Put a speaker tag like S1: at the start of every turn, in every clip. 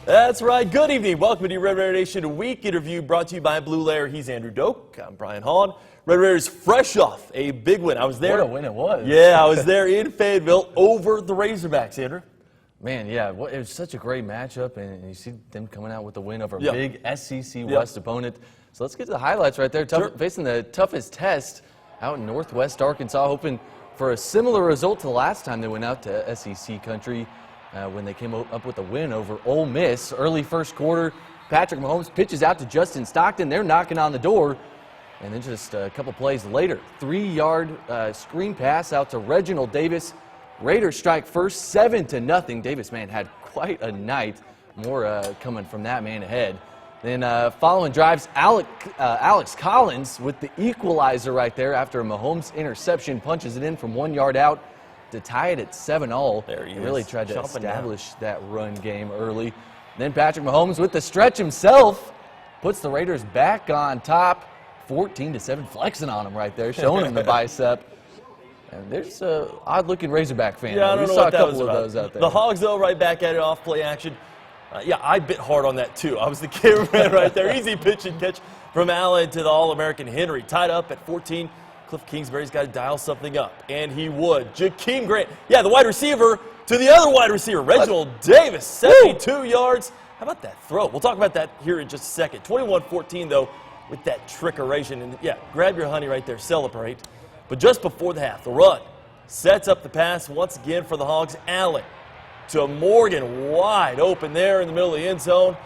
S1: That's right. Good evening. Welcome to Red Raider Nation Week interview brought to you by Blue Layer. He's Andrew Doak. I'm Brian Hahn. Red Raiders fresh off a big win. I was there.
S2: What a win it was.
S1: Yeah, I was there in Fayetteville over the Razorbacks, Andrew.
S2: Man, yeah, it was such a great matchup, and you see them coming out with the win over a big SEC West opponent. So let's get to the highlights right there. Facing the toughest test out in Northwest Arkansas, hoping for a similar result to the last time they went out to SEC country when they came up with a win over Ole Miss. Early first quarter, Patrick Mahomes pitches out to Justin Stockton. They're knocking on the door. And then just a couple plays later, 3-yard screen pass out to Reginald Davis. Raiders strike first, 7-0. Davis, man, had quite a night. More coming from that man ahead. Then following drives, Alex Collins with the equalizer right there after a Mahomes interception punches it in from 1 yard out to tie it at 7-all.
S1: There he
S2: really
S1: is,
S2: tried to
S1: jumping
S2: establish that run game early. Then Patrick Mahomes with the stretch himself puts the Raiders back on top. 14-7, flexing on him right there, showing him the bicep. And there's an odd-looking Razorback fan.
S1: Yeah, I don't know
S2: saw
S1: what
S2: a
S1: that was
S2: couple
S1: about.
S2: of those out there.
S1: The Hogs, though, right back at it, off-play action. Yeah, I bit hard on that, too. I was the cameraman right there. Easy pitch and catch from Allen to the All-American Henry. Tied up at 14. Cliff Kingsbury's got to dial something up, and he would. Jakeem Grant, the wide receiver to the other wide receiver, Reginald Davis, 72 yards. How about that throw? We'll talk about that here in just a second. 21-14, though, with that trickeration. And, grab your honey right there, celebrate. But just before the half, the run sets up the pass once again for the Hogs. Allen to Morgan, wide open there in the middle of the end zone.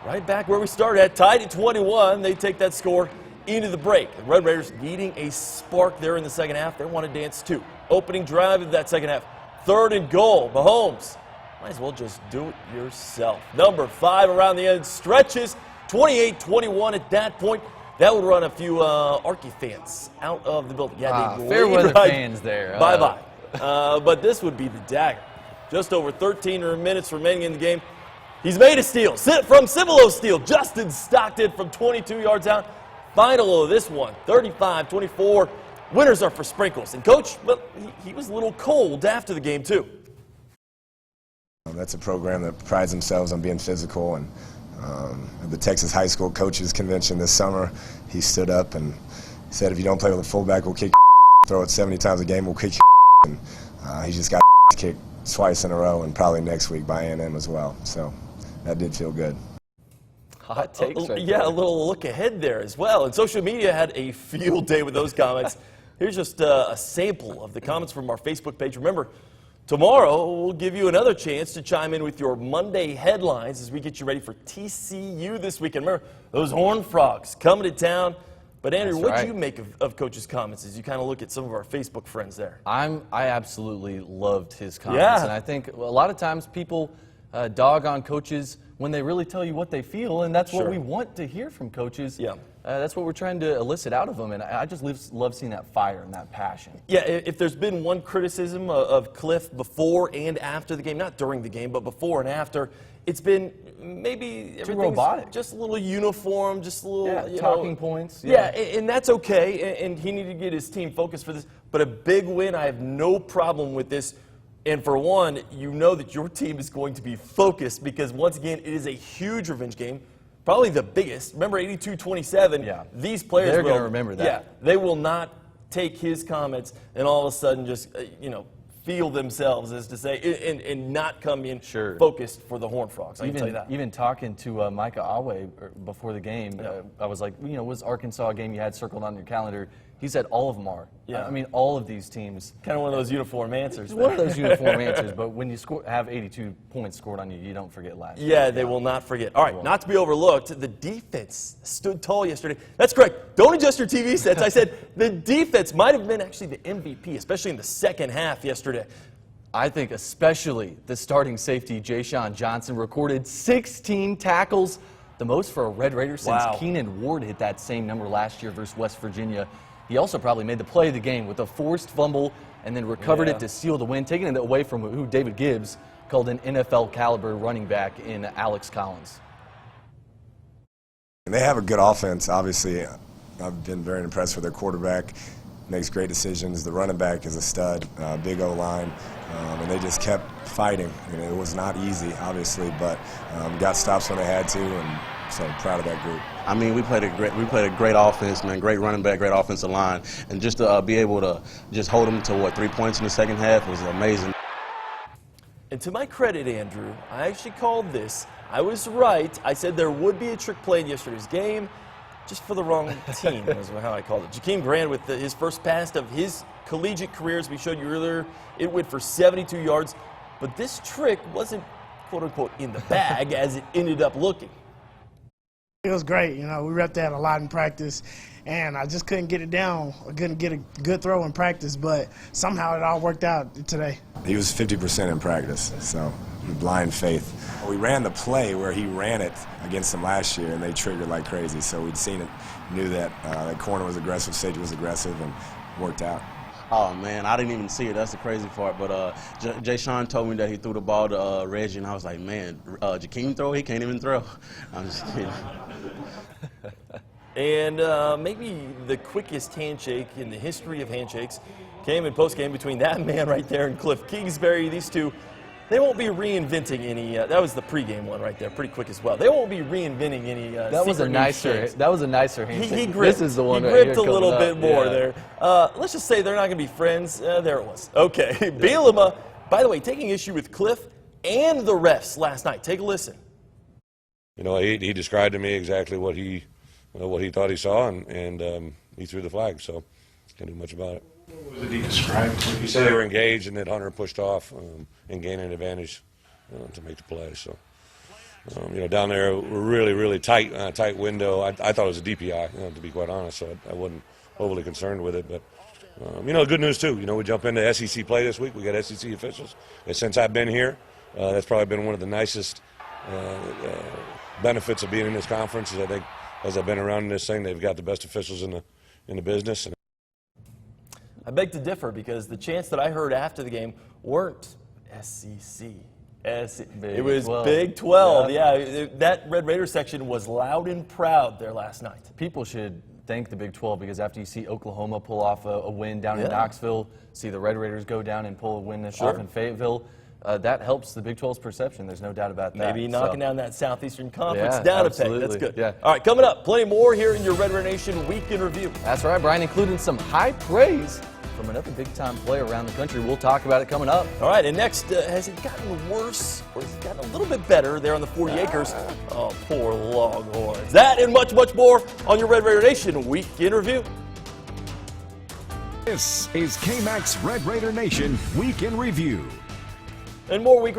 S1: Right back where we started at, tied at 21. They take that score into the break. The Red Raiders needing a spark there in the second half. They want to dance too. Opening drive of that second half. 3rd and goal. Mahomes, might as well just do it yourself. Number 5 around the end, stretches 28-21 at that point. That would run a few Arky fans out of the building.
S2: Fair weather fans there.
S1: Bye-bye. But this would be the dagger. Just over 13 minutes remaining in the game. He's made a steal. From Cibolo steal. Justin Stockton from 22 yards out. Final of this one, 35-24. Winners are for sprinkles. And, Coach, well, he was a little cold after the game, too.
S3: That's a program that prides themselves on being physical, and at the Texas High School Coaches Convention this summer, he stood up and said, if you don't play with a fullback, we'll kick your throw it 70 times a game, we'll kick your and he just got kicked twice in a row, and probably next week by A&M as well. So that did feel good.
S2: Hot takes right
S1: a little look ahead there as well. And social media had a field day with those comments. Here's just a sample of the comments from our Facebook page. Remember, tomorrow, we'll give you another chance to chime in with your Monday headlines as we get you ready for TCU this weekend. Remember, those Horned Frogs coming to town. But, Andrew, what do you make of Coach's comments as you kind of look at some of our Facebook friends there?
S2: I absolutely loved his comments. And I think a lot of times people dog on coaches when they really tell you what they feel, and that's what we want to hear from coaches. That's what we're trying to elicit out of them, and I just love seeing that fire and that passion.
S1: Yeah, if there's been one criticism of Cliff before and after the game, not during the game, but before and after, it's been maybe
S2: too robotic.
S1: Just a little uniform, just a little
S2: talking points.
S1: And that's okay, and he needed to get his team focused for this. But a big win, I have no problem with this. And for one, you know that your team is going to be focused because, once again, it is a huge revenge game. Probably the biggest. Remember 82-27? These players
S2: They're going to remember that.
S1: Yeah, they will not take his comments and all of a sudden just, feel themselves, as to say, and not come in focused for the Horned Frogs. I can tell you that.
S2: Even talking to Micah Awe before the game, I was like, was Arkansas a game you had circled on your calendar? He said all of them are. I mean, all of these teams.
S1: Kind of one of those uniform answers.
S2: One of those uniform answers, but when you have 82 points scored on you, you don't forget last year.
S1: Yeah, they will not forget. All right, not to be overlooked, the defense stood tall yesterday. That's correct. Don't adjust your TV sets. I said the defense might have been actually the MVP, especially in the second half yesterday.
S2: I think especially the starting safety, Ja'Shawn Johnson, recorded 16 tackles, the most for a Red Raider since Keenan Ward hit that same number last year versus West Virginia. He also probably made the play of the game with a forced fumble and then recovered it to seal the win, taking it away from who David Gibbs called an NFL caliber running back in Alex Collins.
S3: And they have a good offense, obviously. I've been very impressed with their quarterback. makes great decisions. The running back is a stud, big O-line, and they just kept fighting. It was not easy, obviously, but got stops when they had to, and so I'm proud of that group.
S4: I mean, we played a great offense, man. Great running back, great offensive line, and just to be able to just hold them to 3 points in the second half was amazing.
S1: And to my credit, Andrew, I actually called this. I was right. I said there would be a trick play in yesterday's game, just for the wrong team, is how I called it. Jakeem Grant with his first pass of his collegiate career, as we showed you earlier, it went for 72 yards. But this trick wasn't, quote-unquote, in the bag as it ended up looking.
S5: It was great. We repped that a lot in practice, and I just couldn't get it down. I couldn't get a good throw in practice, but somehow it all worked out today.
S3: He was 50% in practice, so blind faith. We ran the play where he ran it against them last year, and they triggered like crazy. So we'd seen it, knew that that corner was aggressive, safety was aggressive, and worked out.
S4: Oh, man, I didn't even see it. That's the crazy part. But Jay Sean told me that he threw the ball to Reggie, and I was like, man, Jakeem throw? He can't even throw. I'm just kidding.
S1: And maybe the quickest handshake in the history of handshakes came in postgame between that man right there and Cliff Kingsbury. These two, they won't be reinventing any. That was the pregame one right there, pretty quick as well. They won't be reinventing any.
S2: That was a nicer handshake.
S1: He gripped.
S2: This is the one.
S1: He
S2: right
S1: gripped a little bit more there. Let's just say they're not going to be friends. There it was. Okay, Bielema. By the way, taking issue with Cliff and the refs last night. Take a listen.
S6: He described to me exactly what he thought he saw, and he threw the flag. So can't do much about it.
S7: What did he describe?
S6: He said they were engaged and that Hunter pushed off and gained an advantage to make the play. So, down there, we're really tight window. I thought it was a DPI, to be quite honest, so I wasn't overly concerned with it. But, good news, too. We jump into SEC play this week. We got SEC officials. And since I've been here, that's probably been one of the nicest benefits of being in this conference. Is I think as I've been around in this thing, they've got the best officials in the business.
S1: I beg to differ because the chants that I heard after the game weren't SEC. It was
S2: 12.
S1: Big 12. Yeah, that Red Raider section was loud and proud there last night.
S2: People should thank the Big 12 because after you see Oklahoma pull off a win down in Knoxville, see the Red Raiders go down and pull a win off in Fayetteville, that helps the Big 12's perception. There's no doubt about that.
S1: Maybe knocking down that Southeastern Conference down a peg. That's good.
S2: Yeah.
S1: All right, coming up, plenty more here in your Red Raider Nation Week in Review.
S2: That's right, Brian, including some high praise from another big-time player around the country. We'll talk about it coming up.
S1: All right, and next, has it gotten worse or has it gotten a little bit better there on the 40 acres? Oh, poor Longhorns. That and much more on your Red Raider Nation Week in Review.
S8: This is KMAX Red Raider Nation Week in Review.
S1: And more Week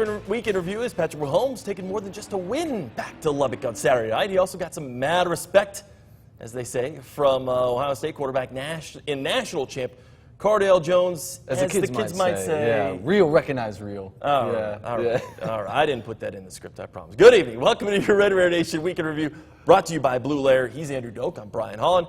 S1: in Review is Patrick Mahomes taking more than just a win back to Lubbock on Saturday night. He also got some mad respect, as they say, from Ohio State quarterback national champ Cardale Jones,
S2: as the kids might say. Yeah, real recognize real.
S1: All right. I didn't put that in the script, I promise. Good evening. Welcome to your Red Raider Nation Week in Review, brought to you by Blue Lair. He's Andrew Doak. I'm Brian Holland.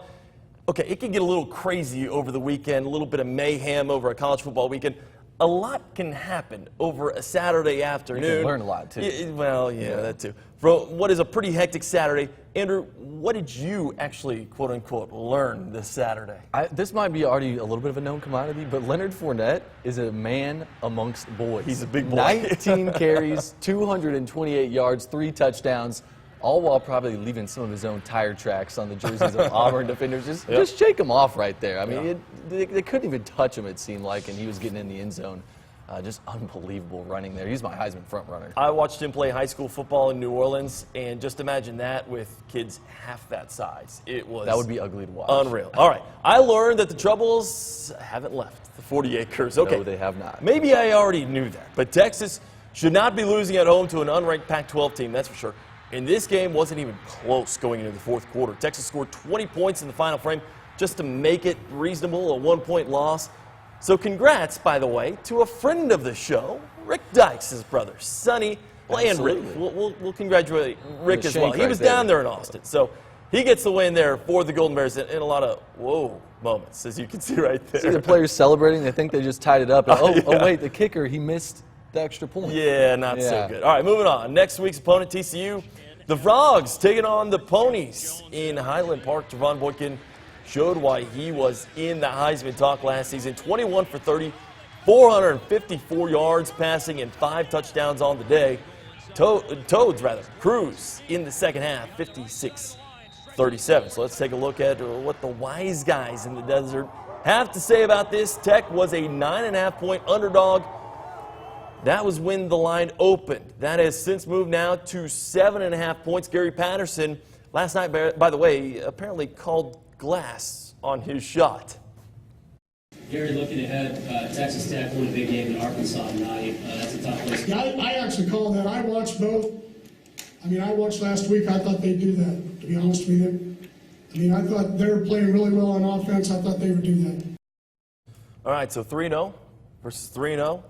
S1: Okay, it can get a little crazy over the weekend, a little bit of mayhem over a college football weekend. A lot can happen over a Saturday afternoon.
S2: You can learn a lot, too.
S1: That too. From what is a pretty hectic Saturday. Andrew, what did you actually, quote-unquote, learn this Saturday?
S2: This might be already a little bit of a known commodity, but Leonard Fournette is a man amongst boys.
S1: He's a big boy.
S2: 19 carries, 228 yards, 3 touchdowns, all while probably leaving some of his own tire tracks on the jerseys of Auburn defenders. Just shake him off right there. I mean, they couldn't even touch him, it seemed like, and he was getting in the end zone. Just unbelievable running there. He's my Heisman front runner.
S1: I watched him play high school football in New Orleans, and just imagine that with kids half that size.
S2: That would be ugly to watch.
S1: Unreal. All right. I learned that the Troubles haven't left the 40 acres. Okay.
S2: No, they have not.
S1: Maybe I already knew that, but Texas should not be losing at home to an unranked Pac-12 team, that's for sure. And this game wasn't even close going into the fourth quarter. Texas scored 20 points in the final frame just to make it reasonable, a 1-point loss. So congrats, by the way, to a friend of the show, Rick Dykes' brother, Sonny and Rick. We'll congratulate Rick as well. He was down there in Austin. So he gets the win there for the Golden Bears in a lot of whoa moments, as you can see right there.
S2: See the players celebrating. They think they just tied it up. And, oh, wait, the kicker, he missed the extra point.
S1: Yeah, not so good. All right, moving on. Next week's opponent, TCU. The Frogs taking on the Ponies in Highland Park. Javon Boykin showed why he was in the Heisman talk last season. 21 for 30, 454 yards passing, and 5 touchdowns on the day. Toads cruise in the second half, 56-37. So let's take a look at what the wise guys in the desert have to say about this. Tech was a 9.5-point underdog. That was when the line opened. That has since moved now to 7.5 points. Gary Patterson, last night, by the way, apparently called glass on his shot.
S7: Gary, looking ahead, Texas Tech won a big game in Arkansas tonight. That's a tough place.
S9: Yeah, I actually called that. I watched both. I mean, I watched last week. I thought they'd do that, to be honest with you. I mean, I thought they were playing really well on offense. I thought they would do that.
S1: All right, so 3-0 versus 3-0.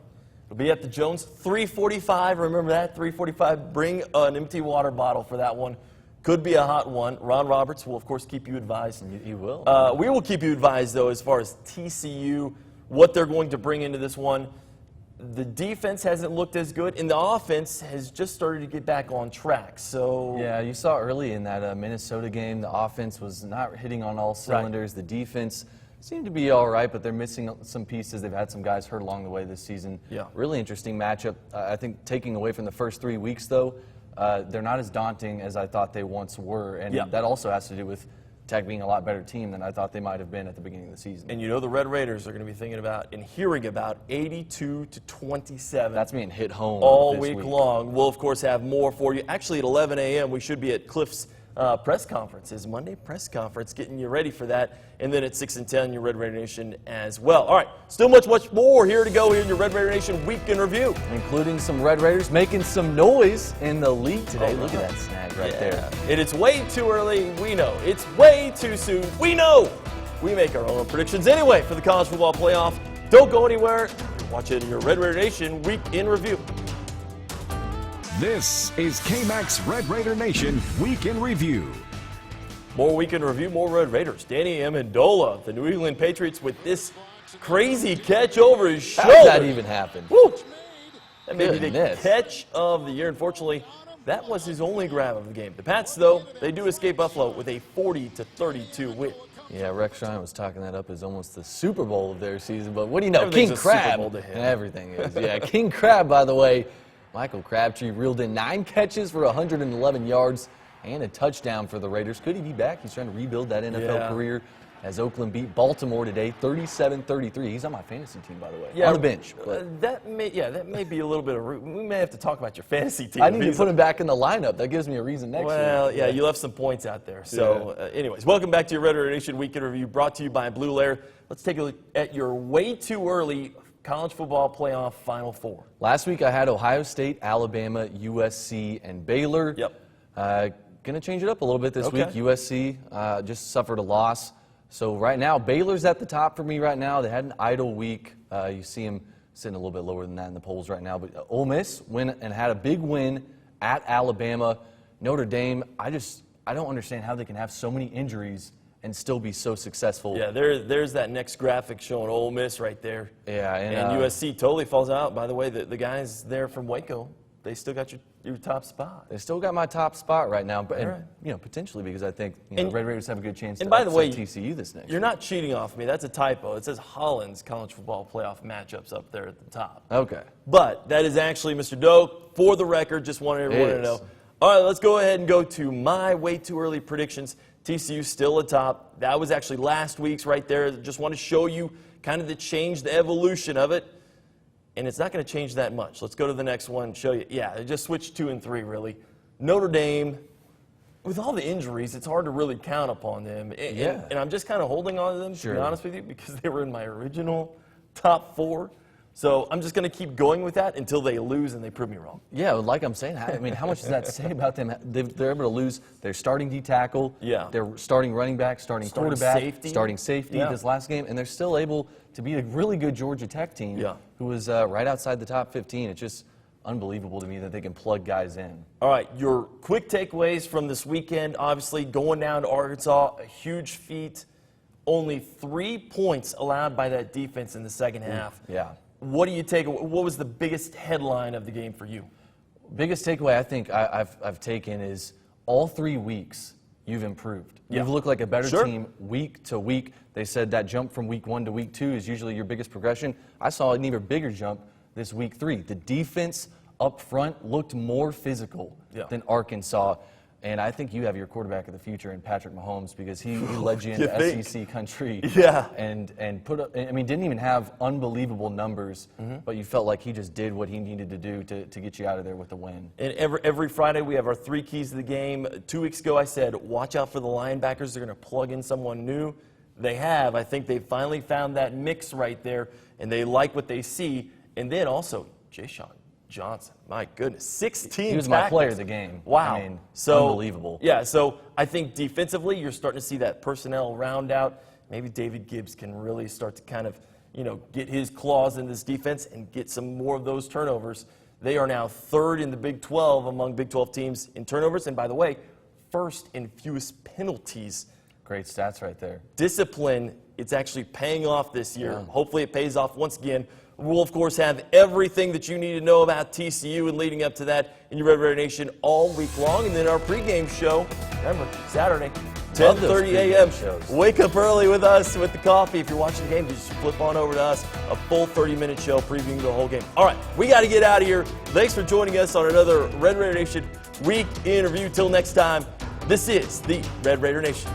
S1: It'll be at the Jones, 3:45. Remember that, 3:45. Bring an empty water bottle for that one. Could be a hot one. Ron Roberts will, of course, keep you advised.
S2: He will.
S1: We will keep you advised, though, as far as TCU, what they're going to bring into this one. The defense hasn't looked as good, and the offense has just started to get back on track. So
S2: yeah, you saw early in that Minnesota game, the offense was not hitting on all cylinders. Right. The defense seemed to be all right, but they're missing some pieces. They've had some guys hurt along the way this season. Yeah. Really interesting matchup. I think taking away from the first 3 weeks, though, they're not as daunting as I thought they once were, and that also has to do with Tech being a lot better team than I thought they might have been at the beginning of the season.
S1: And you know the Red Raiders are going to be thinking about and hearing about 82-27.
S2: That's being hit home
S1: all week long. We'll, of course, have more for you. Actually, at 11 a.m., we should be at Cliff's press conference, his Monday press conference, getting you ready for that. And then at 6 and 10, your Red Raider Nation as well. All right, still much more here to go here in your Red Raider Nation Week in Review.
S2: Including some Red Raiders making some noise in the league today. Look at that snag right there.
S1: And it's way too early, we know. It's way too soon, we know. We make our own predictions anyway for the college football playoff. Don't go anywhere. Watch it in your Red Raider Nation Week in Review.
S8: This is K-Max Red Raider Nation Week in Review.
S1: More Week in Review, more Red Raiders. Danny Amendola, the New England Patriots, with this crazy catch over his shoulder.
S2: How did that even happen?
S1: Woo! That may be the catch of the year. Unfortunately, that was his only grab of the game. The Pats, though, they do escape Buffalo with a 40-32 win.
S2: Yeah, Rex Ryan was talking that up as almost the Super Bowl of their season, but what do you know?
S1: King
S2: Crab. Everything is. Yeah, King Crab, by the way. Michael Crabtree reeled in 9 catches for 111 yards and a touchdown for the Raiders. Could he be back? He's trying to rebuild that NFL career as Oakland beat Baltimore today, 37-33. He's on my fantasy team, by the way, on the bench.
S1: That may be a little bit of we may have to talk about your fantasy team.
S2: I need to put him back in the lineup. That gives me a reason next week.
S1: Well, yeah, you left some points out there. So, anyways, welcome back to your Red Raider Nation Week in Review, brought to you by Blue Lair. Let's take a look at your way too early college football playoff Final Four.
S2: Last week I had Ohio State, Alabama, USC, and Baylor.
S1: Yep.
S2: Going to change it up a little bit this week. USC just suffered a loss. So right now, Baylor's at the top for me right now. They had an idle week. You see them sitting a little bit lower than that in the polls right now. But Ole Miss went and had a big win at Alabama. Notre Dame, I don't understand how they can have so many injuries and still be so successful.
S1: Yeah, there's that next graphic showing Ole Miss right there.
S2: Yeah,
S1: and USC totally falls out. By the way, the guys there from Waco, they still got your top spot.
S2: They still got my top spot right now, but potentially because I think the Red Raiders have a good chance to
S1: by the way,
S2: TCU this next
S1: year. You're not cheating off me. That's a typo. It says Holland's college football playoff matchups up there at the top.
S2: Okay.
S1: But that is actually Mr. Doak. For the record, just wanted everyone to know. All right, let's go ahead and go to my way too early predictions. TCU still atop. That was actually last week's right there. Just want to show you kind of the change, the evolution of it. And it's not going to change that much. Let's go to the next one and show you. Yeah, just switch 2 and 3, really. Notre Dame, with all the injuries, it's hard to really count upon them. And I'm just kind of holding on to them, to be honest with you, because they were in my original top 4. So I'm just going to keep going with that until they lose and they prove me wrong.
S2: Yeah, like I'm saying, I mean, how much does that say about them? They're able to lose their starting D-tackle, their starting running back, starting quarterback, starting safety this last game, and they're still able to beat a really good Georgia Tech team who was right outside the top 15. It's just unbelievable to me that they can plug guys in.
S1: All right, your quick takeaways from this weekend, obviously going down to Arkansas, a huge feat. Only 3 points allowed by that defense in the second half.
S2: Yeah.
S1: What do you take? What was the biggest headline of the game for you?
S2: Biggest takeaway I think I've taken is all 3 weeks you've improved.
S1: Yeah.
S2: You've looked like a better
S1: Sure.
S2: team week to week. They said that jump from week 1 to week 2 is usually your biggest progression. I saw an even bigger jump this week 3. The defense up front looked more physical than Arkansas. And I think you have your quarterback of the future in Patrick Mahomes because he led you into
S1: think?
S2: SEC country.
S1: Yeah.
S2: And put up, I mean, didn't even have unbelievable numbers, but you felt like he just did what he needed to do to get you out of there with the win.
S1: And every Friday we have our 3 keys to the game. 2 weeks ago I said, watch out for the linebackers. They're going to plug in someone new. They have. I think they finally found that mix right there, and they like what they see. And then also, Ja'Shawn Johnson, my goodness, 16
S2: He was my
S1: tackles.
S2: player of the game.
S1: Wow.
S2: I mean,
S1: so,
S2: unbelievable.
S1: Yeah, so I think defensively you're starting to see that personnel round out. Maybe David Gibbs can really start to kind of, get his claws in this defense and get some more of those turnovers. They are now 3rd in the Big 12 among Big 12 teams in turnovers. And by the way, 1st in fewest penalties.
S2: Great stats right there.
S1: Discipline, it's actually paying off this year. Hopefully it pays off once again. We'll, of course, have everything that you need to know about TCU and leading up to that in your Red Raider Nation all week long. And then our pregame show, remember, Saturday, 10:30 a.m. Wake up early with us with the coffee. If you're watching the game, just flip on over to us. A full 30-minute show previewing the whole game. All right, we got to get out of here. Thanks for joining us on another Red Raider Nation week in review. Till next time, this is the Red Raider Nation.